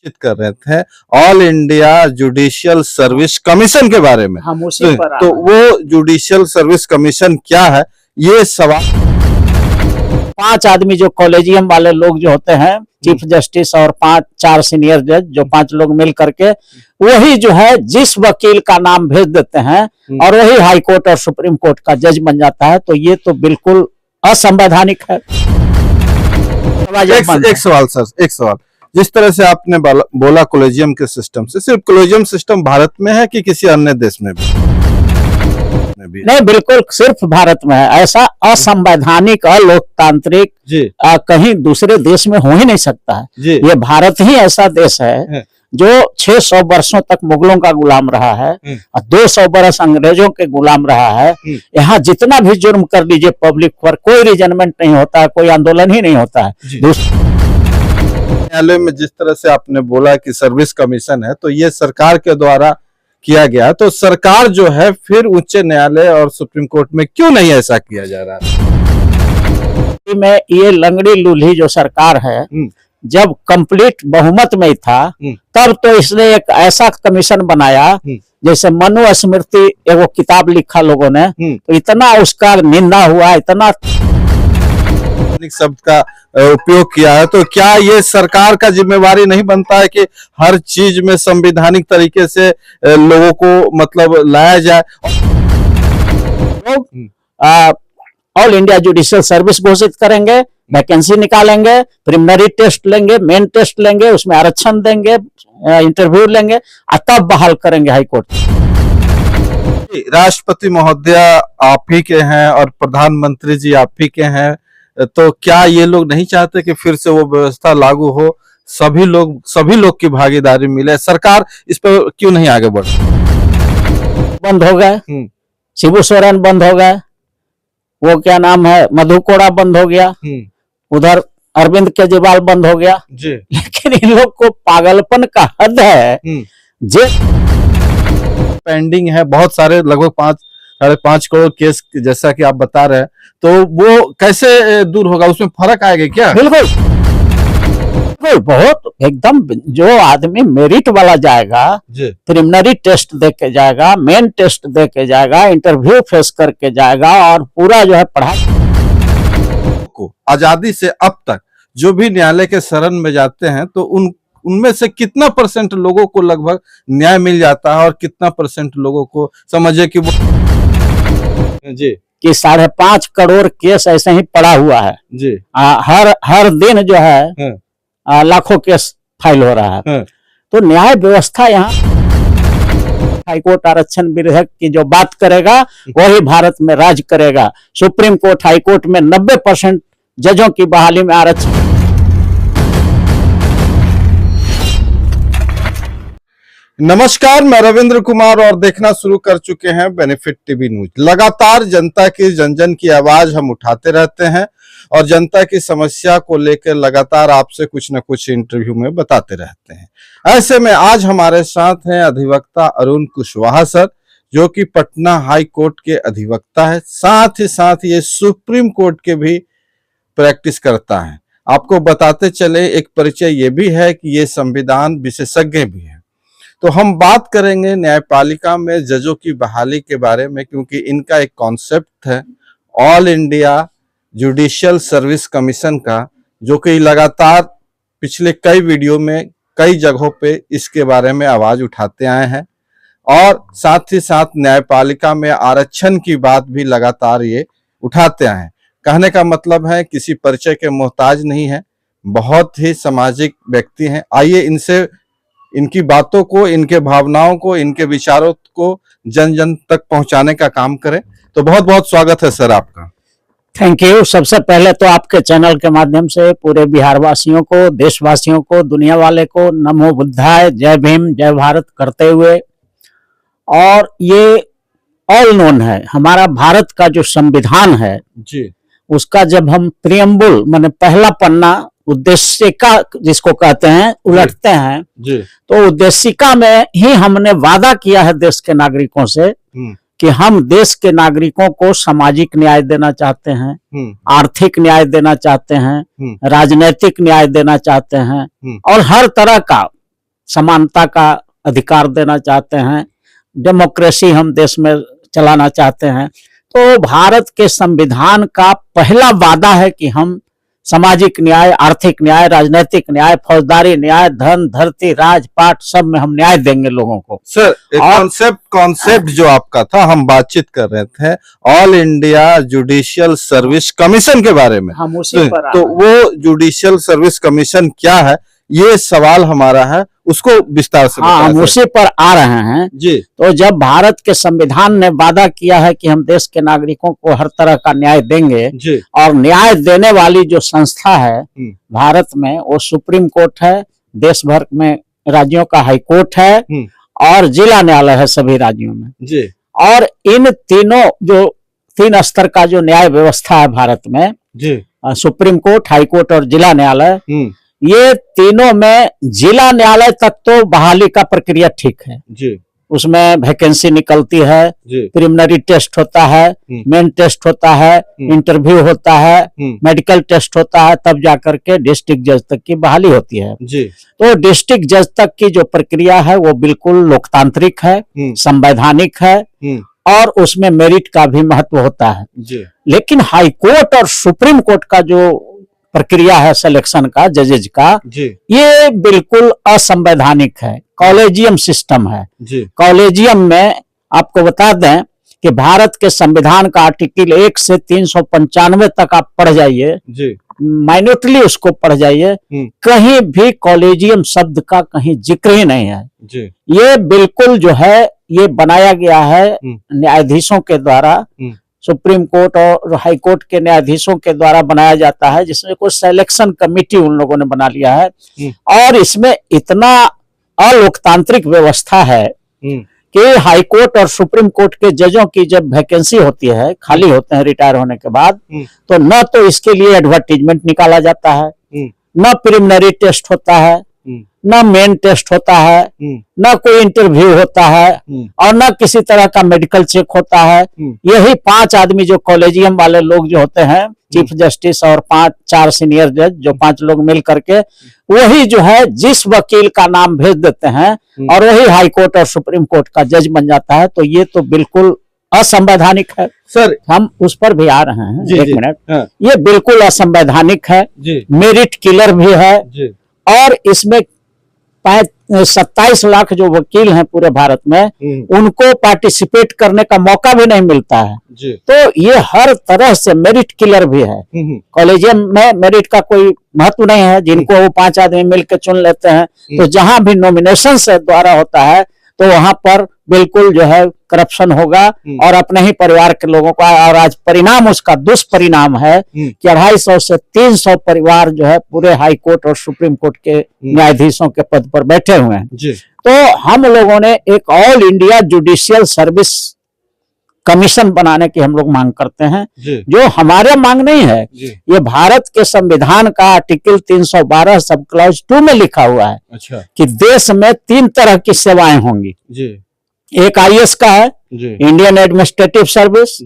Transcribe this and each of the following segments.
बातचीत कर रहे थे all India judicial service commission के बारे में। हम उसी पर तो वो जुडिशियल सर्विस कमीशन क्या है, ये सवाल 5 आदमी जो कॉलेजियम वाले लोग जो होते हैं, चीफ जस्टिस और 4 सीनियर जज, जो 5 लोग मिल करके वही जो है जिस वकील का नाम भेज देते हैं और वही हाई कोर्ट और सुप्रीम कोर्ट का जज बन जाता है। तो ये तो बिल्कुल असंवैधानिक है। एक सवाल सर, एक सवाल, जिस तरह से आपने बोला कॉलेजियम के सिस्टम से, सिर्फ कॉलेजियम सिस्टम भारत में है कि किसी अन्य देश में भी? नहीं, बिल्कुल सिर्फ भारत में है। ऐसा असंवैधानिक अलोकतांत्रिक कहीं दूसरे देश में हो ही नहीं सकता है। ये भारत ही ऐसा देश है जो 600 वर्षों तक मुगलों का गुलाम रहा है और 200 वर्ष अंग्रेजों के गुलाम रहा है। यहाँ जितना भी जुर्म कर लीजिए पब्लिक पर, कोई रिजनमेंट नहीं होता है, कोई आंदोलन ही नहीं होता है। न्यायालय में जिस तरह से आपने बोला कि सर्विस कमीशन है, तो ये सरकार के द्वारा किया गया, तो सरकार जो है फिर उच्च न्यायालय और सुप्रीम कोर्ट में क्यों नहीं ऐसा किया जा रहा है? में ये लंगड़ी लूल्ही जो सरकार है, जब कंप्लीट बहुमत में था तब तो इसने एक ऐसा कमीशन बनाया, जैसे मनुस्मृति एगो किताब लिखा लोगों ने, तो इतना उसका निंदा हुआ, इतना शब्द का उपयोग किया है। तो क्या ये सरकार का जिम्मेवारी नहीं बनता है कि हर चीज में संवैधानिक तरीके से लोगों को मतलब लाया जाए? ऑल इंडिया जुडिशियल सर्विस घोषित करेंगे, वैकेंसी निकालेंगे, प्रिलिमिनरी टेस्ट लेंगे, मेन टेस्ट लेंगे, उसमें आरक्षण देंगे, इंटरव्यू लेंगे और तब बहाल करेंगे हाईकोर्ट। राष्ट्रपति महोदय आप ही के हैं और प्रधानमंत्री जी आप ही के हैं, तो क्या ये लोग नहीं चाहते कि फिर से वो व्यवस्था लागू हो, सभी लोग की भागीदारी मिले? सरकार इस पर क्यों नहीं आगे बढ़? बंद हो गए, शिबू सोरेन बंद हो गए, वो क्या नाम है, मधु कोड़ा बंद हो गया, उधर अरविंद केजरीवाल बंद हो गया जी। लेकिन इन लोग को पागलपन का हद है। जे पेंडिंग है बहुत सारे, लगभग 5.5 करोड़ केस जैसा कि आप बता रहे हैं, तो वो कैसे दूर होगा? उसमें फर्क आएगा क्या? बिल्कुल बहुत एकदम, जो आदमी मेरिट वाला जाएगा, प्रिलिमिनरी टेस्ट दे के जाएगा, मेन टेस्ट दे के जाएगा, इंटरव्यू फेस करके जाएगा और पूरा जो है पढ़ाई को आजादी से अब तक जो भी न्यायालय के शरण में जाते हैं, तो उनमें से कितना % लोगों को लगभग न्याय मिल जाता है और कितना % लोगों को समझे कि वो जी कि 5.5 करोड़ केस ऐसे ही पड़ा हुआ है जी। हर दिन जो है लाखों केस फाइल हो रहा है। तो न्याय व्यवस्था यहाँ हाईकोर्ट आरक्षण विधेयक की जो बात करेगा वही भारत में राज करेगा। सुप्रीम कोर्ट, हाईकोर्ट में 90% जजों की बहाली में आरक्षण। नमस्कार, मैं रविंद्र कुमार और देखना शुरू कर चुके हैं बेनिफिट टीवी न्यूज। लगातार जनता की जन की आवाज हम उठाते रहते हैं और जनता की समस्या को लेकर लगातार आपसे कुछ न कुछ इंटरव्यू में बताते रहते हैं। ऐसे में आज हमारे साथ हैं अधिवक्ता अरुण कुशवाहा सर, जो कि पटना हाई कोर्ट के अधिवक्ता है, साथ ही साथ ये सुप्रीम कोर्ट के भी प्रैक्टिस करता है। आपको बताते चले, एक परिचय ये भी है कि ये संविधान विशेषज्ञ भी है। तो हम बात करेंगे न्यायपालिका में जजों की बहाली के बारे में, क्योंकि इनका एक कॉन्सेप्ट है all India judicial service commission का, जो कि लगातार पिछले कई वीडियो में कई जगहों पे इसके बारे में आवाज उठाते आए हैं और साथ ही साथ न्यायपालिका में आरक्षण की बात भी लगातार ये उठाते आए हैं। कहने का मतलब है किसी परिचय के मोहताज नहीं है, बहुत ही सामाजिक व्यक्ति हैं। आइए इनसे इनकी बातों को, इनके भावनाओं को, इनके विचारों को जन जन तक पहुंचाने का काम करें। तो बहुत बहुत स्वागत है सर आपका। Thank you. सबसे पहले तो आपके चैनल के माध्यम से पूरे बिहार वासियों को, देशवासियों को, दुनिया वाले को नमो बुद्धाय, जय भीम, जय भारत करते हुए, और ये ऑल नोन है, हमारा भारत का जो संविधान है जी, उसका जब हम प्रियम्बुल माने पहला पन्ना उद्देशिका जिसको कहते हैं उलटते हैं जी, तो उद्देशिका में ही हमने वादा किया है देश के नागरिकों से कि हम देश के नागरिकों को सामाजिक न्याय देना चाहते हैं, आर्थिक न्याय देना चाहते हैं, राजनीतिक न्याय देना चाहते हैं और हर तरह का समानता का अधिकार देना चाहते हैं, डेमोक्रेसी हम देश में चलाना चाहते हैं। तो भारत के संविधान का पहला वादा है कि हम सामाजिक न्याय, आर्थिक न्याय, राजनीतिक न्याय, फौजदारी न्याय, धन, धरती, राजपाट सब में हम न्याय देंगे लोगों को। सर कॉन्सेप्ट जो आपका था, हम बातचीत कर रहे थे all India judicial service commission के बारे में। हम उसी पर तो वो जुडिशियल सर्विस कमीशन क्या है, ये सवाल हमारा है, उसको विस्तार से हाँ, हम उसी पर आ रहे हैं जी। तो जब भारत के संविधान ने वादा किया है कि हम देश के नागरिकों को हर तरह का न्याय देंगे जी। और न्याय देने वाली जो संस्था है भारत में वो सुप्रीम कोर्ट है, देश भर में राज्यों का हाई कोर्ट है और जिला न्यायालय है सभी राज्यों में जी। और इन तीनों जो 3 स्तर का जो न्याय व्यवस्था है भारत में जी, सुप्रीम कोर्ट, हाई कोर्ट और जिला न्यायालय, ये तीनों में जिला न्यायालय तक तो बहाली का प्रक्रिया ठीक है जी। उसमें वैकेंसी निकलती है, प्रिलिमिनरी टेस्ट होता है, मेन टेस्ट होता है, इंटरव्यू होता है, मेडिकल टेस्ट होता है, तब जाकर के डिस्ट्रिक्ट जज तक की बहाली होती है जी। तो डिस्ट्रिक्ट जज तक की जो प्रक्रिया है वो बिल्कुल लोकतांत्रिक है, संवैधानिक है और उसमें मेरिट का भी महत्व होता है जी। लेकिन हाई कोर्ट और सुप्रीम कोर्ट का जो प्रक्रिया है सिलेक्शन का, जजेज का जी। ये बिल्कुल असंवैधानिक है, कॉलेजियम सिस्टम है जी। कॉलेजियम में आपको बता दें कि भारत के संविधान का आर्टिकल 1 से 395 तक आप पढ़ जाइए, माइन्यूटली उसको पढ़ जाइए, कहीं भी कॉलेजियम शब्द का कहीं जिक्र ही नहीं है जी। ये बिल्कुल जो है ये बनाया गया है न्यायाधीशों के द्वारा, सुप्रीम कोर्ट और हाई कोर्ट के न्यायाधीशों के द्वारा बनाया जाता है, जिसमें कोई सिलेक्शन कमेटी उन लोगों ने बना लिया है और इसमें इतना अलोकतांत्रिक व्यवस्था है कि हाई कोर्ट और सुप्रीम कोर्ट के जजों की जब वैकेंसी होती है, खाली होते हैं रिटायर होने के बाद, तो न तो इसके लिए एडवर्टीजमेंट निकाला जाता है, न प्रिलिमिनरी टेस्ट होता है, न मेन टेस्ट होता है, न कोई इंटरव्यू होता है और न किसी तरह का मेडिकल चेक होता है। यही 5 आदमी जो कॉलेजियम वाले लोग जो होते हैं, चीफ जस्टिस और 4 सीनियर जज, जो 5 लोग मिल करके वही जो है जिस वकील का नाम भेज देते हैं और वही हाई कोर्ट और सुप्रीम कोर्ट का जज बन जाता है। तो ये तो बिल्कुल असंवैधानिक है सर, हम उस पर भी आ रहे हैं जी, 1 मिनट। हाँ। ये बिल्कुल असंवैधानिक है, मेरिट किलर भी है और इसमें 27 लाख जो वकील हैं पूरे भारत में, उनको पार्टिसिपेट करने का मौका भी नहीं मिलता है जी। तो ये हर तरह से मेरिट किलर भी है। कॉलेजियम में मेरिट का कोई महत्व नहीं है, जिनको वो 5 आदमी मिलकर चुन लेते हैं, तो जहां भी नॉमिनेशन से द्वारा होता है तो वहां पर बिल्कुल जो है करप्शन होगा और अपने ही परिवार के लोगों का, और आज परिणाम उसका दुष्परिणाम है कि 250 से 300 परिवार जो है पूरे हाई कोर्ट और सुप्रीम कोर्ट के न्यायाधीशों के पद पर बैठे हुए हैं जी। तो हम लोगों ने एक all India judicial service commission बनाने की हम लोग मांग करते हैं, जो हमारे मांग नहीं है, ये भारत के संविधान का आर्टिकल 312 सब क्लॉज 2 में लिखा हुआ है। अच्छा। कि देश में 3 तरह की सेवाएं होंगी जी। एक IAS का है, इंडियन एडमिनिस्ट्रेटिव सर्विस,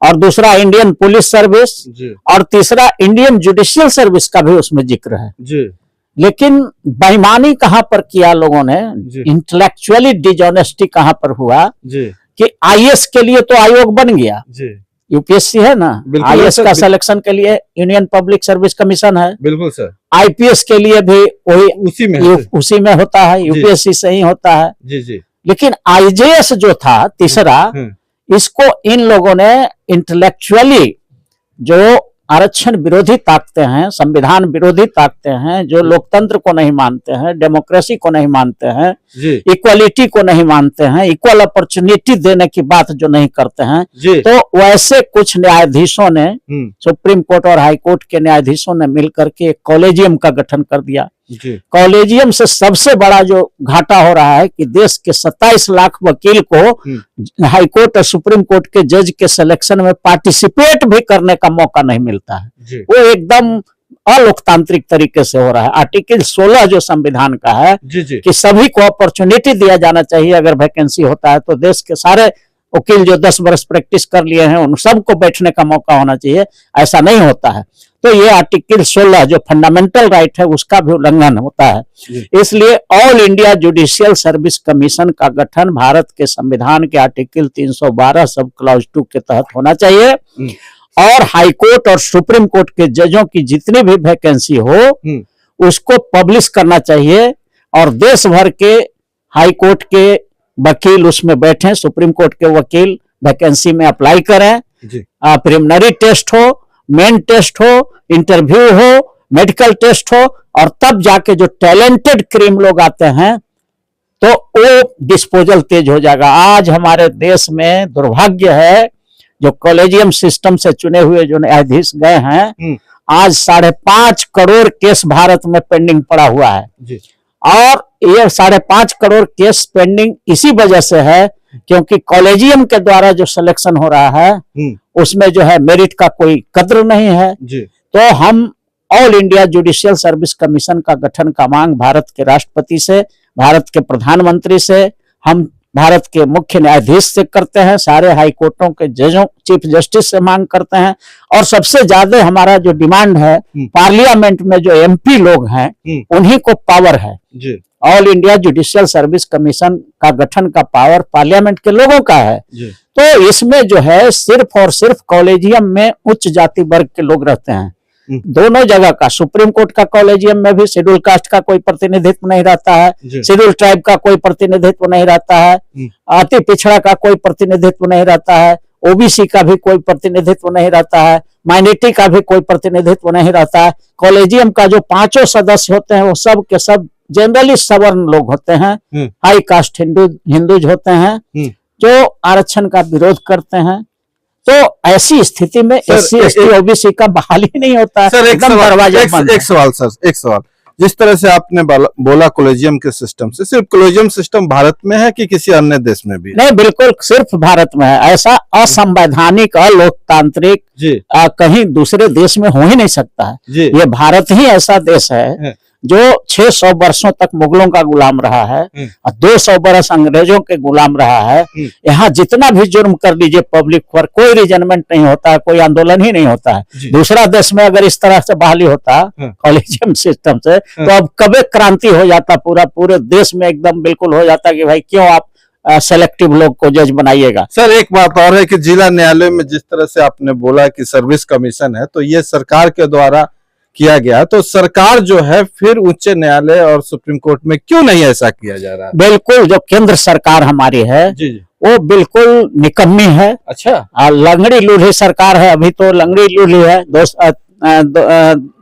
और दूसरा इंडियन पुलिस सर्विस, और तीसरा इंडियन जुडिशियल सर्विस का भी उसमें जिक्र है जी। लेकिन बेईमानी कहां पर किया लोगों ने, इंटेलेक्चुअली डिसऑनेस्टी कहां पर हुआ जी। कि IAS के लिए तो आयोग बन गया जी। UPSC है ना, IAS का सिलेक्शन के लिए यूनियन पब्लिक सर्विस कमीशन है, बिल्कुल सर। IPS के लिए भी वही उसी में होता है, UPSC से ही होता है जी जी। लेकिन IJS जो था तीसरा, इसको इन लोगों ने इंटेलेक्चुअली जो आरक्षण विरोधी ताकते हैं, संविधान विरोधी ताकते हैं, जो लोकतंत्र को नहीं मानते हैं, डेमोक्रेसी को नहीं मानते हैं, इक्वालिटी को नहीं मानते हैं, इक्वल अपॉर्चुनिटी देने की बात जो नहीं करते हैं, तो वैसे कुछ न्यायाधीशों ने, सुप्रीम कोर्ट और हाई कोर्ट के न्यायाधीशों ने मिलकर के एक कॉलेजियम का गठन कर दिया। कॉलेजियम से सबसे बड़ा जो घाटा हो रहा है कि देश के 27 लाख वकील को हाई कोर्ट और सुप्रीम कोर्ट के जज के सिलेक्शन में पार्टिसिपेट भी करने का मौका नहीं मिलता है। वो एकदम अलोकतांत्रिक तरीके से हो रहा है। आर्टिकल 16 जो संविधान का है कि सभी को अपॉर्चुनिटी दिया जाना चाहिए, अगर वैकेंसी होता है तो देश के सारे वकील जो 10 वर्ष प्रैक्टिस कर लिए हैं उन सबको बैठने का मौका होना चाहिए, ऐसा नहीं होता है। तो ये आर्टिकल 16 जो फंडामेंटल राइट है उसका भी उल्लंघन होता है। इसलिए all India judicial service commission का गठन भारत के संविधान के आर्टिकल 312 सब क्लॉज 2 के तहत होना चाहिए और हाई कोर्ट और सुप्रीम कोर्ट के जजों की जितनी भी वैकेंसी हो उसको पब्लिश करना चाहिए और देश भर के हाई कोर्ट के वकील उसमें बैठे, सुप्रीम कोर्ट के वकील वैकेंसी में अप्लाई करें, प्रिलिमिनरी टेस्ट हो, मेन टेस्ट हो, इंटरव्यू हो, मेडिकल टेस्ट हो और तब जाके जो टैलेंटेड क्रीम लोग आते हैं तो वो डिस्पोजल तेज हो जाएगा। आज हमारे देश में दुर्भाग्य है जो कॉलेजियम सिस्टम से चुने हुए जो न्यायाधीश गए हैं, आज 5.5 करोड़ केस भारत में पेंडिंग पड़ा हुआ है जी। और ये 5.5 करोड़ केस पेंडिंग इसी वजह से है क्योंकि कॉलेजियम के द्वारा जो सिलेक्शन हो रहा है उसमें जो है मेरिट का कोई कद्र नहीं है जी। तो हम all India judicial service commission का गठन का मांग भारत के राष्ट्रपति से, भारत के प्रधानमंत्री से, हम भारत के मुख्य न्यायाधीश से करते हैं, सारे हाई कोर्टों के जजों, चीफ जस्टिस से मांग करते हैं और सबसे ज्यादा हमारा जो डिमांड है पार्लियामेंट में जो एमपी लोग हैं उन्हीं को पावर है जी। All India judicial service commission का गठन का पावर पार्लियामेंट के लोगों का है जी। तो इसमें जो है सिर्फ और सिर्फ कॉलेजियम में उच्च जाति वर्ग के लोग रहते हैं, दोनों जगह का, सुप्रीम कोर्ट का कॉलेजियम में भी शेड्यूल कास्ट का कोई प्रतिनिधित्व नहीं रहता है, शेड्यूल ट्राइब का कोई प्रतिनिधित्व नहीं रहता है, अति पिछड़ा का कोई प्रतिनिधित्व नहीं रहता है, ओबीसी का भी कोई प्रतिनिधित्व नहीं रहता है, माइनॉरिटी का भी कोई प्रतिनिधित्व नहीं रहता है। कॉलेजियम का जो 5 सदस्य होते हैं वो सब के सब जनरली सवर्ण लोग होते हैं, हाई कास्ट हिंदूज होते हैं जो आरक्षण का विरोध करते हैं। तो ऐसी स्थिति में एससी एसटी ओबीसी का बहाल ही नहीं होता है। सर एक सवाल जिस तरह से आपने बोला कॉलेजियम के सिस्टम से, सिर्फ कॉलेजियम सिस्टम भारत में है कि किसी अन्य देश में भी? नहीं, बिल्कुल सिर्फ भारत में है। ऐसा असंवैधानिक अलोकतांत्रिक कहीं दूसरे देश में हो ही नहीं सकता है। ये भारत ही ऐसा देश है जो 600 वर्षों तक मुगलों का गुलाम रहा है और 200 वर्ष अंग्रेजों के गुलाम रहा है। यहाँ जितना भी जुर्म कर लीजिए पब्लिक पर कोई रिजनमेंट नहीं होता है, कोई आंदोलन ही नहीं होता है। दूसरा देश में अगर इस तरह से बहाली होता कॉलेजियम सिस्टम से तो अब कभी क्रांति हो जाता, पूरे देश में एकदम बिल्कुल हो जाता कि भाई क्यों आप सेलेक्टिव लोग को जज बनाइएगा। सर एक बात और है कि जिला न्यायालय में जिस तरह से आपने बोला कि सर्विस कमीशन है तो ये सरकार के द्वारा किया गया, तो सरकार जो है फिर उच्च न्यायालय और सुप्रीम कोर्ट में क्यों नहीं ऐसा किया जा रहा? बिल्कुल, जो केंद्र सरकार हमारी है जी। वो बिल्कुल निकम्मी है। अच्छा, लंगड़ी लूढ़ी सरकार है, अभी तो लंगड़ी लूढ़ी है।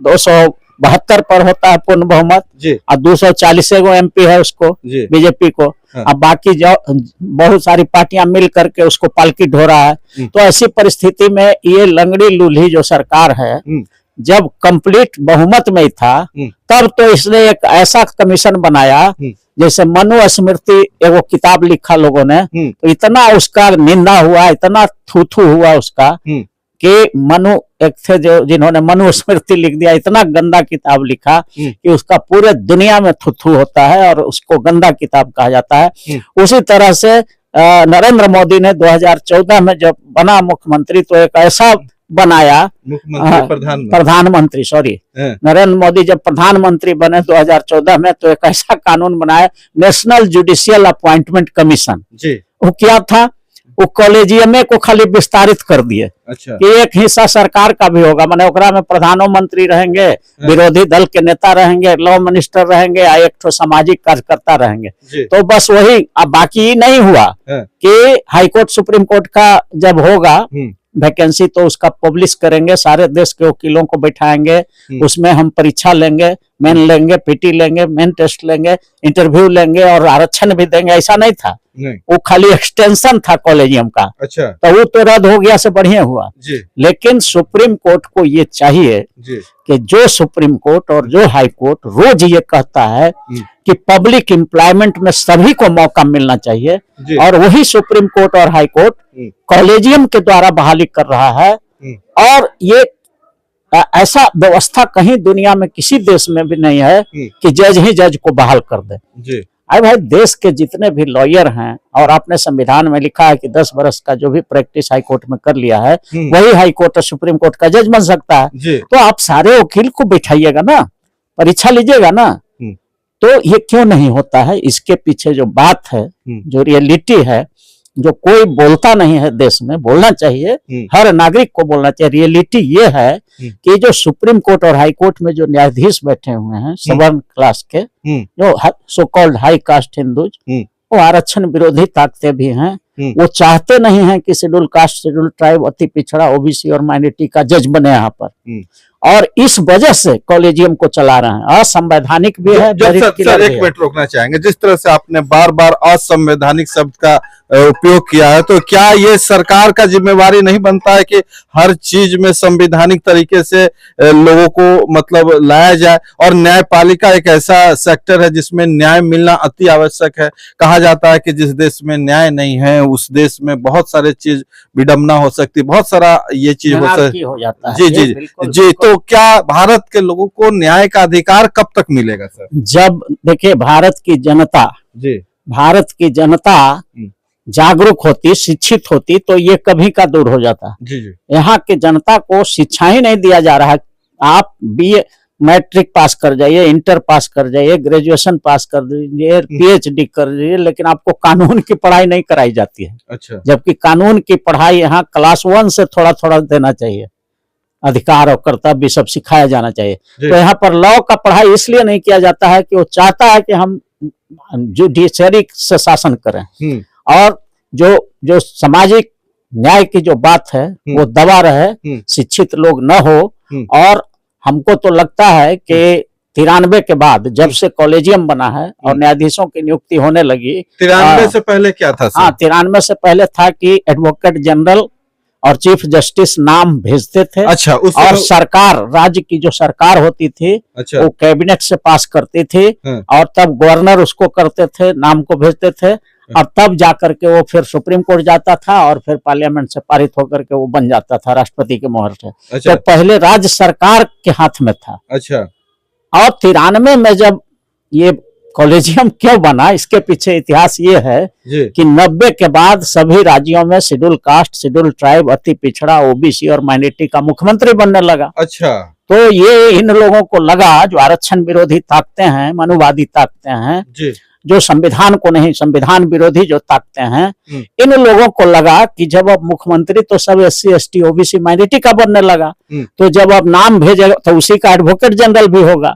272 पर होता है पूर्ण बहुमत और 240 एमपी है उसको बीजेपी को। अब बाकी जो बहुत सारी पार्टियां मिल करके उसको पालकी ढो रहा है। तो ऐसी परिस्थिति में ये लंगड़ी लूढ़ी जो सरकार है जब कंप्लीट बहुमत में ही था तब तो इसने एक ऐसा कमीशन बनाया, जैसे मनु स्मृति एगो किताब लिखा लोगों ने, तो इतना उसका निंदा हुआ, इतना थू हुआ उसका कि मनु एक थे जो जिन्होंने मनु स्मृति लिख दिया, इतना गंदा किताब लिखा कि उसका पूरे दुनिया में थू होता है और उसको गंदा किताब कहा जाता है। उसी तरह से नरेंद्र मोदी ने 2014 में जब बना मुख्यमंत्री तो एक ऐसा बनाया, प्रधानमंत्री नरेंद्र मोदी जब प्रधानमंत्री बने 2014 में तो एक ऐसा कानून बनाया, नेशनल जुडिशियल अपॉइंटमेंट कमीशन। वो क्या था, वो कॉलेजियम को खाली विस्तारित कर दिए। अच्छा। कि एक हिस्सा सरकार का भी होगा, माने ओकरा में प्रधानमंत्री रहेंगे, विरोधी दल के नेता रहेंगे, लॉ मिनिस्टर रहेंगे, एक ठो सामाजिक कार्यकर्ता रहेंगे। तो बस वही, अब बाकी नहीं हुआ कि हाईकोर्ट सुप्रीम कोर्ट का जब होगा वैकेंसी तो उसका पब्लिश करेंगे, सारे देश के वकीलों को बैठाएंगे, उसमें हम परीक्षा लेंगे, मेन लेंगे, पीटी लेंगे, मेन टेस्ट लेंगे, इंटरव्यू लेंगे और आरक्षण भी देंगे। ऐसा नहीं था, वो खाली एक्सटेंशन था कॉलेजियम का। अच्छा। तो वो तो रद्द हो गया से बढ़िया हुआ जी। लेकिन सुप्रीम कोर्ट को ये चाहिए जी। कि जो सुप्रीम कोर्ट और जो हाई कोर्ट रोज ये कहता है कि पब्लिक एम्प्लॉयमेंट में सभी को मौका मिलना चाहिए और वही सुप्रीम कोर्ट और हाई कोर्ट कॉलेजियम के द्वारा बहाली कर रहा है। और ये ऐसा व्यवस्था कहीं दुनिया में किसी देश में भी नहीं है कि जज ही जज को बहाल कर दे। अरे भाई, देश के जितने भी लॉयर हैं, और आपने संविधान में लिखा है कि 10 वर्ष का जो भी प्रैक्टिस हाई कोर्ट में कर लिया है वही हाई कोर्ट और सुप्रीम कोर्ट का जज बन सकता है। तो आप सारे वकील को बिठाइएगा ना, परीक्षा लीजिएगा ना। तो ये क्यों नहीं होता है? इसके पीछे जो बात है, जो रियलिटी है, जो कोई बोलता नहीं है देश में, बोलना चाहिए, हर नागरिक को बोलना चाहिए। रियलिटी ये है कि जो सुप्रीम कोर्ट और हाई कोर्ट में जो न्यायाधीश बैठे हुए हैं सवर्ण क्लास के, जो so called high cast Hindus, वो आरक्षण विरोधी ताकतें भी हैं। वो चाहते नहीं हैं कि शेड्यूल कास्ट, शेड्यूल ट्राइब, अति पिछड़ा, ओबीसी और माइनॉरिटी का जज बने यहाँ पर, और इस वजह से कॉलेजियम को चला रहे हैं। असंवैधानिक भी है। सर एक मिनट रोकना चाहेंगे, जिस तरह से आपने बार बार असंवैधानिक शब्द का उपयोग किया है, तो क्या ये सरकार का जिम्मेवारी नहीं बनता है कि हर चीज में संवैधानिक तरीके से लोगों को मतलब लाया जाए? और न्यायपालिका एक ऐसा सेक्टर है जिसमें न्याय मिलना अति आवश्यक है। कहा जाता है कि जिस देश में न्याय नहीं है उस देश में बहुत सारे चीज विडंबना हो सकती है, बहुत सारा ये चीज हो जाता है। जी जी जी। तो क्या भारत के लोगों को न्याय का अधिकार कब तक मिलेगा सर? जब देखिए भारत की जनता जागरूक होती, शिक्षित होती, तो ये कभी का दूर हो जाता। जी जी। यहाँ की जनता को शिक्षा ही नहीं दिया जा रहा है। आप बीए मैट्रिक पास कर जाइए, इंटर पास कर जाइए, ग्रेजुएशन पास कर दीजिए, पीएचडी कर दीजिए, लेकिन आपको कानून की पढ़ाई नहीं कराई जाती है। अच्छा। जबकि कानून की पढ़ाई यहाँ क्लास 1 से थोड़ा थोड़ा देना चाहिए। अधिकार और कर्तव्य सब सिखाया जाना चाहिए। तो यहाँ पर लॉ का पढ़ाई इसलिए नहीं किया जाता है कि वो चाहता है कि हम जुडिशरी से शासन करें, और जो सामाजिक न्याय की जो बात है वो दबा रहे, शिक्षित लोग न हो। और हमको तो लगता है कि 93 के बाद जब से कॉलेजियम बना है और न्यायाधीशों की नियुक्ति होने लगी। 93 से पहले क्या था सर? 93 से पहले था कि एडवोकेट जनरल और चीफ जस्टिस नाम भेजते थे। अच्छा। और सरकार, राज्य की जो सरकार होती थी, अच्छा, वो कैबिनेट से पास करती थी, और तब गवर्नर उसको करते थे, नाम को भेजते थे, और तब जाकर के वो फिर सुप्रीम कोर्ट जाता था और फिर पार्लियामेंट से पारित होकर के वो बन जाता था राष्ट्रपति के मोहर से। अच्छा। तो पहले राज्य सरकार के हाथ में था। अच्छा। और 93 में जब ये कॉलेजियम क्यों बना, इसके पीछे इतिहास ये है कि 90 के बाद सभी राज्यों में शेड्यूल कास्ट, शेड्यूल ट्राइब, अति पिछड़ा, ओबीसी और माइनॉरिटी का मुख्यमंत्री बनने लगा। अच्छा। तो ये इन लोगों को लगा, जो आरक्षण विरोधी ताकतें हैं, मनुवादी ताकतें हैं, जो संविधान को नहीं, संविधान विरोधी जो ताकतें हैं, इन लोगों को लगा कि जब अब मुख्यमंत्री तो सब SC ST OBC माइनॉरिटी का बनने लगा, तो जब अब नाम भेजेगा तो उसी का एडवोकेट जनरल भी होगा।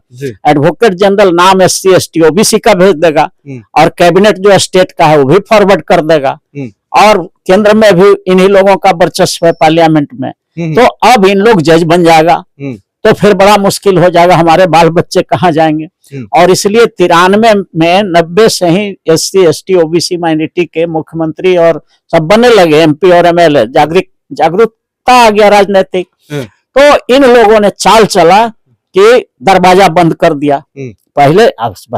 एडवोकेट जनरल नाम SC ST OBC का भेज देगा, और कैबिनेट जो स्टेट का है वो भी फॉरवर्ड कर देगा, और केंद्र में भी इन्हीं लोगों का वर्चस्व है पार्लियामेंट में। तो अब इन लोग जज बन जाएगा, तो फिर बड़ा मुश्किल हो जाएगा, हमारे बाल बच्चे कहाँ जाएंगे। और इसलिए 93 में 90 से ही SC ST OBC माइनॉरिटी के मुख्यमंत्री और सब बनने लगे, MP और MLA। जागरूकता आ गया राजनीतिक। तो इन लोगों ने चाल चला कि दरवाजा बंद कर दिया। पहले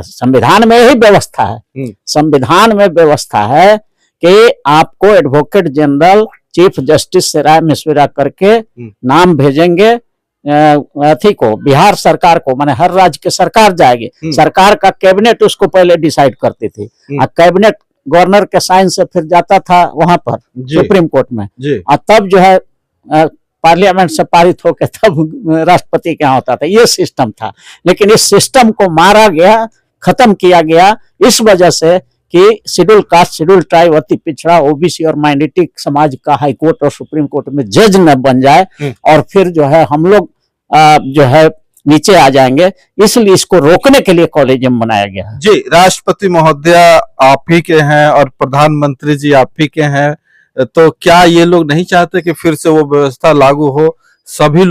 संविधान में ही व्यवस्था है, संविधान में व्यवस्था है कि आपको एडवोकेट जनरल चीफ जस्टिस से राय मशविरा करके नाम भेजेंगे अथी को, बिहार सरकार को, माने हर राज्य के सरकार जाएगी, सरकार का कैबिनेट उसको पहले डिसाइड करती थी, और कैबिनेट गवर्नर के साइन से फिर जाता था वहां पर सुप्रीम कोर्ट में, और तब जो है पार्लियामेंट से पारित होकर तब राष्ट्रपति के यहाँ होता था। ये सिस्टम था, लेकिन इस सिस्टम को मारा गया, खत्म किया गया इस वजह से कि शेड्यूल कास्ट, शेड्यूल ट्राइब, अति पिछड़ा, ओबीसी और माइनॉरिटी समाज का हाई कोर्ट और सुप्रीम कोर्ट में जज न बन जाए, और फिर जो है हम लोग जो है नीचे आ जाएंगे। इसलिए इसको रोकने के लिए कॉलेजियम बनाया गया है। जी, राष्ट्रपति महोदय आप ही के हैं और प्रधानमंत्री जी आप ही के हैं, तो क्या ये लोग नहीं चाहते कि फिर से वो व्यवस्था लागू हो, सभी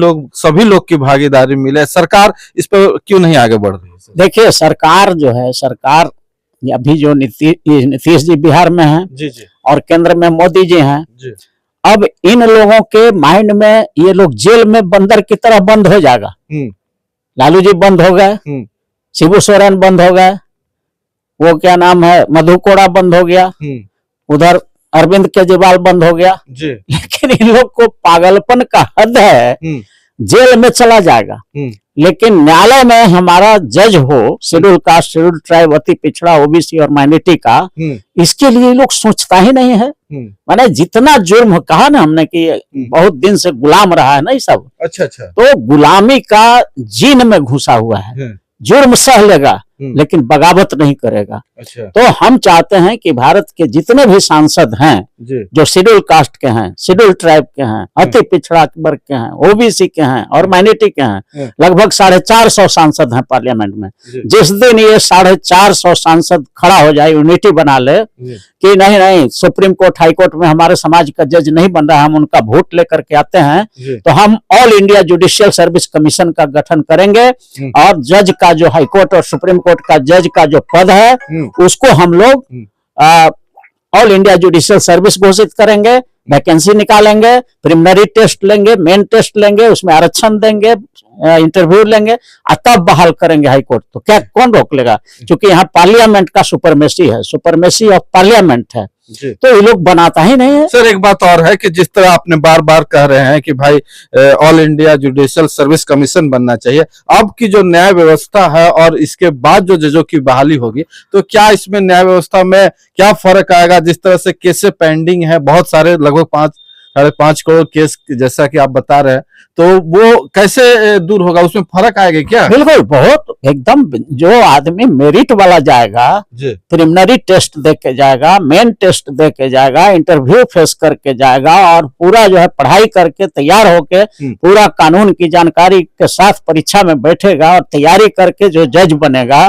लोग की भागीदारी मिले? सरकार इस पर क्यों नहीं आगे बढ़ रही है? देखिए, सरकार जो है, सरकार अभी जो नीतीश जी बिहार में हैं, जी, और केंद्र में मोदी जी हैं, जी। अब इन लोगों के माइंड में ये लोग जेल में बंदर की तरह बंद हो जाएगा। लालू जी बंद हो गए, शिबू सोरेन बंद हो गए, वो क्या नाम है, मधु कोड़ा बंद हो गया, उधर अरविंद केजरीवाल बंद हो गया, लेकिन इन लोग को पागलपन का हद है, जेल में चला जाएगा। लेकिन न्यायालय में हमारा जज हो शेड्यूल कास्ट, शेड्यूल ट्राइब, अति पिछड़ा, ओबीसी और माइनॉरिटी का, इसके लिए ये लोग सोचता ही नहीं है। माने जितना जुर्म कहा ना हमने कि बहुत दिन से गुलाम रहा है ना ये सब। अच्छा अच्छा। तो गुलामी का जीन में घुसा हुआ है, जुर्म सह लेगा लेकिन बगावत नहीं करेगा। अच्छा। तो हम चाहते हैं कि भारत के जितने भी सांसद हैं जो शेड्यूल कास्ट के हैं, शेड्यूल ट्राइब के हैं, अति पिछड़ा वर्ग के हैं, ओबीसी के हैं और माइनॉरिटी के हैं, लगभग 450 सांसद हैं पार्लियामेंट में। जिस दिन ये 450 सांसद खड़ा हो जाए, यूनिटी बना ले कि नहीं नहीं सुप्रीम कोर्ट, हाई कोर्ट में हमारे समाज का जज नहीं बन रहा, हम उनका वोट लेकर के आते हैं, तो हम all India judicial service commission का गठन करेंगे और जज का जो हाई कोर्ट और सुप्रीम कोर्ट का जज का जो पद है उसको हम लोग ऑल इंडिया जुडिशियल सर्विस घोषित करेंगे, वैकेंसी निकालेंगे, प्रिलिमिनरी टेस्ट लेंगे, मेन टेस्ट लेंगे, उसमें आरक्षण देंगे, इंटरव्यू लेंगे और तब बहाल करेंगे हाई कोर्ट। तो क्या कौन रोक लेगा? क्योंकि यहाँ पार्लियामेंट का सुपरमेसी है, सुपरमेसी ऑफ पार्लियामेंट है, तो ये लोग बनाता ही नहीं है। सर एक बात और है कि जिस तरह आपने बार बार कह रहे हैं कि भाई all India judicial service commission बनना चाहिए, अब की जो न्याय व्यवस्था है और इसके बाद जो जजों की बहाली होगी, तो क्या इसमें न्याय व्यवस्था में क्या फर्क आएगा? जिस तरह से केस पेंडिंग है बहुत सारे, लगभग 5.5 करोड़ केस जैसा कि आप बता रहे हैं, तो वो कैसे दूर होगा? उसमें फर्क आएगा क्या? बिल्कुल, बहुत एकदम। जो आदमी मेरिट वाला जाएगा, प्रिलिमिनरी टेस्ट दे के जाएगा, मेन टेस्ट दे के जाएगा, इंटरव्यू फेस करके जाएगा और पूरा जो है पढ़ाई करके तैयार होके पूरा कानून की जानकारी के साथ परीक्षा में बैठेगा और तैयारी करके जो जज बनेगा,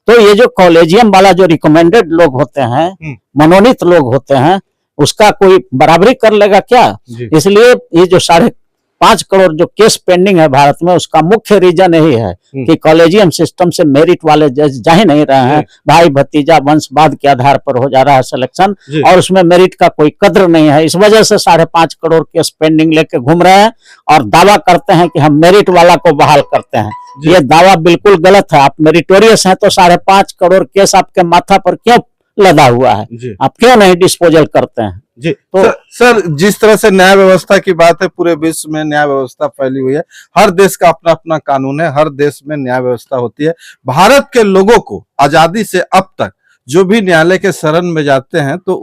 तो ये जो कॉलेजियम वाला जो रिकमेंडेड लोग होते हैं, मनोनीत लोग होते हैं, उसका कोई बराबरी कर लेगा क्या? इसलिए ये जो 5.5 करोड़ जो केस पेंडिंग है भारत में, उसका मुख्य रीजन यही है कि कॉलेजियम सिस्टम से मेरिट वाले जज जा ही नहीं रहे हैं, भाई भतीजा वंशवाद के आधार पर हो जा रहा है सिलेक्शन और उसमें मेरिट का कोई कद्र नहीं है। इस वजह से 5.5 करोड़ केस पेंडिंग लेके घूम रहे हैं और दावा करते हैं कि हम मेरिट वाला को बहाल करते हैं। ये दावा बिल्कुल गलत है। आप मेरिटोरियस हैं तो 5.5 करोड़ केस आपके माथा पर क्यों लदा हुआ है? आप क्यों नहीं डिस्पोजल करते हैं? जी तो सर जिस तरह से न्याय व्यवस्था की बात है, पूरे विश्व में न्याय व्यवस्था फैली हुई है, हर देश का अपना अपना कानून है, हर देश में न्याय व्यवस्था होती है। भारत के लोगों को आजादी से अब तक जो भी न्यायालय के शरण में जाते हैं, तो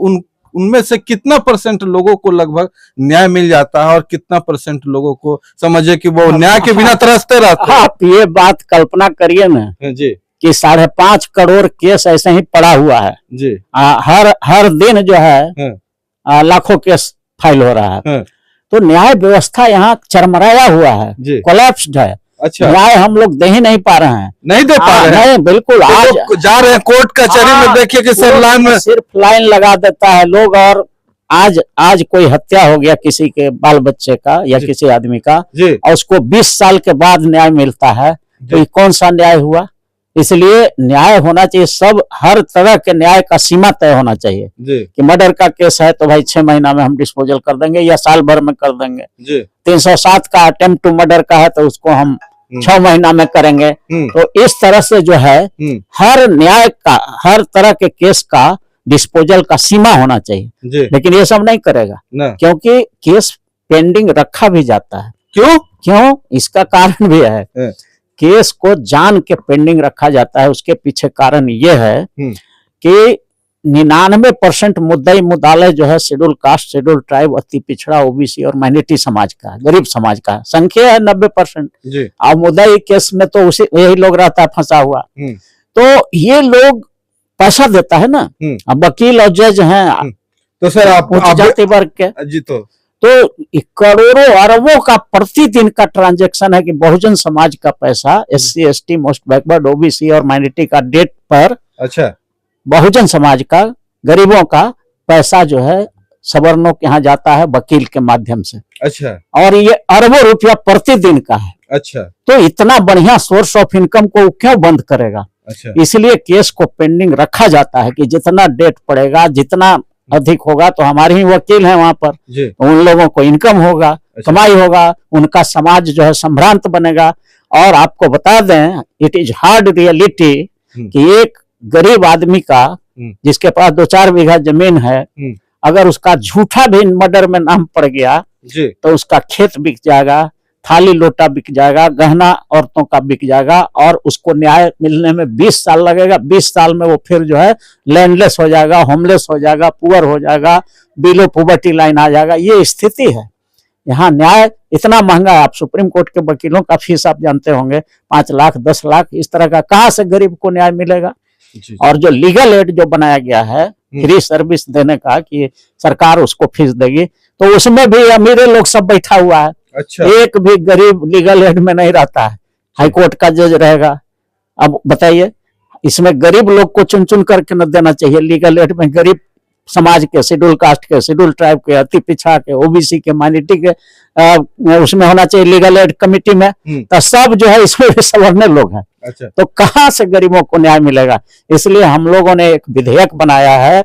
उनमें से कितना % लोगों को लगभग न्याय मिल जाता है और कितना % लोगों को समझे कि वो न्याय के बिना तरसते रहते हैं? आप ये बात कल्पना करिए ना जी कि 5.5 करोड़ केस ऐसे ही पड़ा हुआ है जी। हर दिन जो है लाखों केस फाइल हो रहा है, तो न्याय व्यवस्था यहाँ चरमराया हुआ है, कोलैप्स्ड है। अच्छा, न्याय हम लोग दे ही नहीं पा रहे हैं, नहीं दे पा रहे हैं। नहीं, बिल्कुल। आज जा रहे हैं कोर्ट कचहरी में, देखिए कि सर लाइन में सिर्फ लाइन लगा देता है लोग। और आज कोई हत्या हो गया किसी के बाल बच्चे का या किसी आदमी का, और उसको 20 साल के बाद न्याय मिलता है, तो ये कौन सा न्याय हुआ? इसलिए न्याय होना चाहिए, सब हर तरह के न्याय का सीमा तय होना चाहिए कि मर्डर का केस है तो भाई 6 महीना में हम डिस्पोजल कर देंगे या साल भर में कर देंगे। 307 का अटेम्प्ट टू मर्डर का है तो उसको हम 6 महीना में करेंगे। तो इस तरह से जो है हर न्याय का, हर तरह के केस का डिस्पोजल का सीमा होना चाहिए, लेकिन ये सब नहीं करेगा क्योंकि केस पेंडिंग रखा भी जाता है। क्यों? इसका कारण भी है। केस को जान के पेंडिंग रखा जाता है। उसके पीछे कारण ये है कि 99% मुद्दई मुद्दालय जो है शेड्यूल कास्ट, शेड्यूल ट्राइब, अति पिछड़ा, ओबीसी और माइनॉरिटी समाज का, गरीब समाज का संख्या है 90%। और मुद्दई केस में तो उसी यही लोग रहता है फंसा हुआ। तो ये लोग पैसा देता है ना, अब वकील और जज हैं तो सर आप जाति वर्ग के जी, तो करोड़ों अरबों का प्रतिदिन का ट्रांजैक्शन है कि बहुजन समाज का पैसा, SC ST, most backward, OBC और माइनॉरिटी का डेट पर, अच्छा, बहुजन समाज का, गरीबों का पैसा जो है सवर्णों के यहाँ जाता है वकील के माध्यम से। अच्छा, और ये अरबों रुपया प्रतिदिन का है। अच्छा, तो इतना बढ़िया सोर्स ऑफ इनकम को क्यों बंद करेगा? अच्छा, इसलिए केस को पेंडिंग रखा जाता है कि जितना डेट पड़ेगा, जितना अधिक होगा, तो हमारे ही वकील हैं वहां पर, तो उन लोगों को इनकम होगा, कमाई होगा, उनका समाज जो है संभ्रांत बनेगा। और आपको बता दें, इट इज हार्ड रियलिटी कि एक गरीब आदमी का जिसके पास 2-4 बीघा जमीन है, अगर उसका झूठा भी मर्डर में नाम पड़ गया तो उसका खेत बिक जाएगा, थाली लोटा बिक जाएगा, गहना औरतों का बिक जाएगा और उसको न्याय मिलने में 20 साल लगेगा। 20 साल में वो फिर जो है लैंडलेस हो जाएगा, होमलेस हो जाएगा, पुअर हो जाएगा, बिलो पॉवर्टी लाइन आ जाएगा। ये स्थिति है। यहाँ न्याय इतना महंगा है। आप सुप्रीम कोर्ट के वकीलों का फीस आप जानते होंगे, 5 लाख 10 लाख, इस तरह का कहाँ से गरीब को न्याय मिलेगा। और जो लीगल एड जो बनाया गया है फ्री सर्विस देने का कि सरकार उसको फीस देगी, तो उसमें भी अमीर लोग सब बैठा हुआ है। अच्छा। एक भी गरीब लीगल एड में नहीं रहता है। हाईकोर्ट का जज रहेगा। अब बताइए, इसमें गरीब लोग को चुन चुन करके न देना चाहिए लीगल एड में। गरीब समाज के, शेड्यूल कास्ट के, शेड्यूल ट्राइब के, अति पिछड़ा के, ओबीसी के, माइनॉरिटी के उसमें होना चाहिए लीगल एड कमिटी में। तो सब जो है इसमें भी सवर्णीय लोग हैं। अच्छा। तो कहाँ से गरीबों को न्याय मिलेगा। इसलिए हम लोगों ने एक विधेयक बनाया है,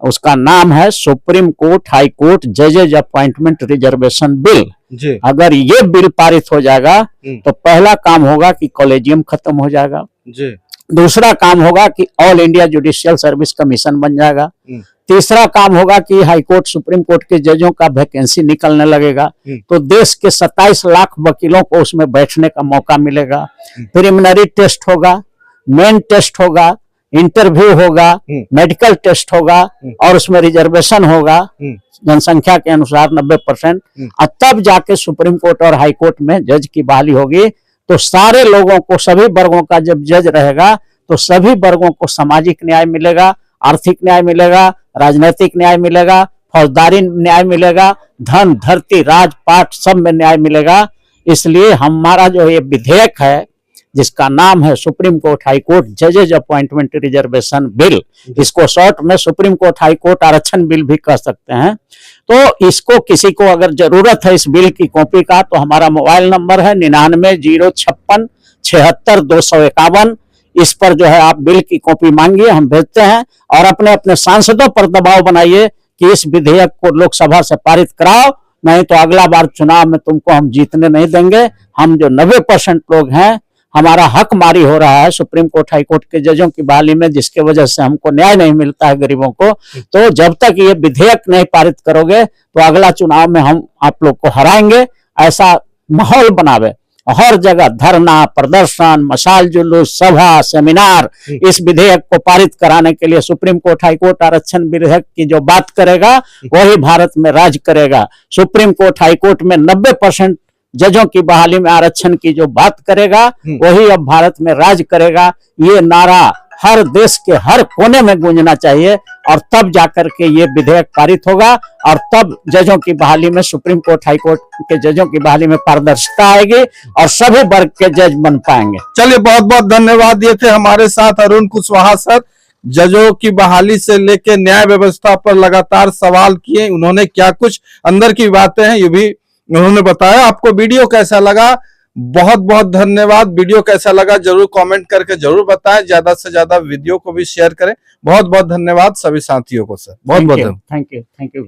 उसका नाम है सुप्रीम कोर्ट हाई कोर्ट जजेज अपॉइंटमेंट रिजर्वेशन बिल। अगर ये बिल पारित हो जाएगा तो पहला काम होगा कि कॉलेजियम खत्म हो जाएगा। दूसरा काम होगा कि all India judicial service commission बन जाएगा। तीसरा काम होगा कि हाई कोर्ट सुप्रीम कोर्ट के जजों का वैकेंसी निकलने लगेगा, तो देश के 27 लाख वकीलों को उसमें बैठने का मौका मिलेगा। प्रिलिमिनरी टेस्ट होगा, मेन टेस्ट होगा, इंटरव्यू होगा, मेडिकल टेस्ट होगा और उसमें रिजर्वेशन होगा जनसंख्या के अनुसार 90%। और तब जाके सुप्रीम कोर्ट और हाई कोर्ट में जज की बहाली होगी। तो सारे लोगों को, सभी वर्गों का जब जज रहेगा तो सभी वर्गों को सामाजिक न्याय मिलेगा, आर्थिक न्याय मिलेगा, राजनीतिक न्याय मिलेगा, फौजदारी न्याय मिलेगा, धन धरती राजपाट सब में न्याय मिलेगा। इसलिए हमारा जो ये विधेयक है जिसका नाम है सुप्रीम कोर्ट हाई कोर्ट जजेज अपॉइंटमेंट रिजर्वेशन बिल, इसको शॉर्ट में सुप्रीम कोर्ट हाई कोर्ट आरक्षण बिल भी कह सकते हैं। तो इसको किसी को अगर जरूरत है इस बिल की कॉपी का, तो हमारा मोबाइल नंबर है 99 056 251। इस पर जो है आप बिल की कॉपी मांगिए, हम भेजते हैं। और अपने अपने सांसदों पर दबाव बनाइए कि इस विधेयक को लोकसभा से पारित कराओ, नहीं तो अगला बार चुनाव में तुमको हम जीतने नहीं देंगे। हम जो 90% लोग हैं, हमारा हक मारी हो रहा है सुप्रीम कोर्ट हाई कोर्ट के जजों की बहाली में, जिसके वजह से हमको न्याय नहीं मिलता है गरीबों को। तो जब तक ये विधेयक नहीं पारित करोगे तो अगला चुनाव में हम आप लोग को हराएंगे। ऐसा माहौल बनावे, हर जगह धरना, प्रदर्शन, मशाल जुलूस, सभा, सेमिनार इस विधेयक को पारित कराने के लिए। सुप्रीम कोर्ट हाई कोर्ट आरक्षण विधेयक की जो बात करेगा वही भारत में राज करेगा। सुप्रीम कोर्ट हाई कोर्ट में 90% जजों की बहाली में आरक्षण की जो बात करेगा वही अब भारत में राज करेगा। ये नारा हर देश के हर कोने में गूंजना चाहिए और तब जाकर के ये विधेयक पारित होगा और तब जजों की बहाली में, सुप्रीम कोर्ट हाई कोर्ट के जजों की बहाली में पारदर्शिता आएगी और सभी वर्ग के जज बन पाएंगे। चलिए, बहुत बहुत धन्यवाद। ये थे हमारे साथ अरुण कुशवाहा सर। जजों की बहाली से लेकर न्याय व्यवस्था पर लगातार सवाल किए, उन्होंने क्या कुछ अंदर की बातें हैं ये भी उन्होंने बताया। आपको वीडियो कैसा लगा, बहुत बहुत धन्यवाद। वीडियो कैसा लगा जरूर कमेंट करके जरूर बताएं। ज्यादा से ज्यादा वीडियो को भी शेयर करें। बहुत बहुत धन्यवाद सभी साथियों को सर, बहुत बहुत थैंक यू।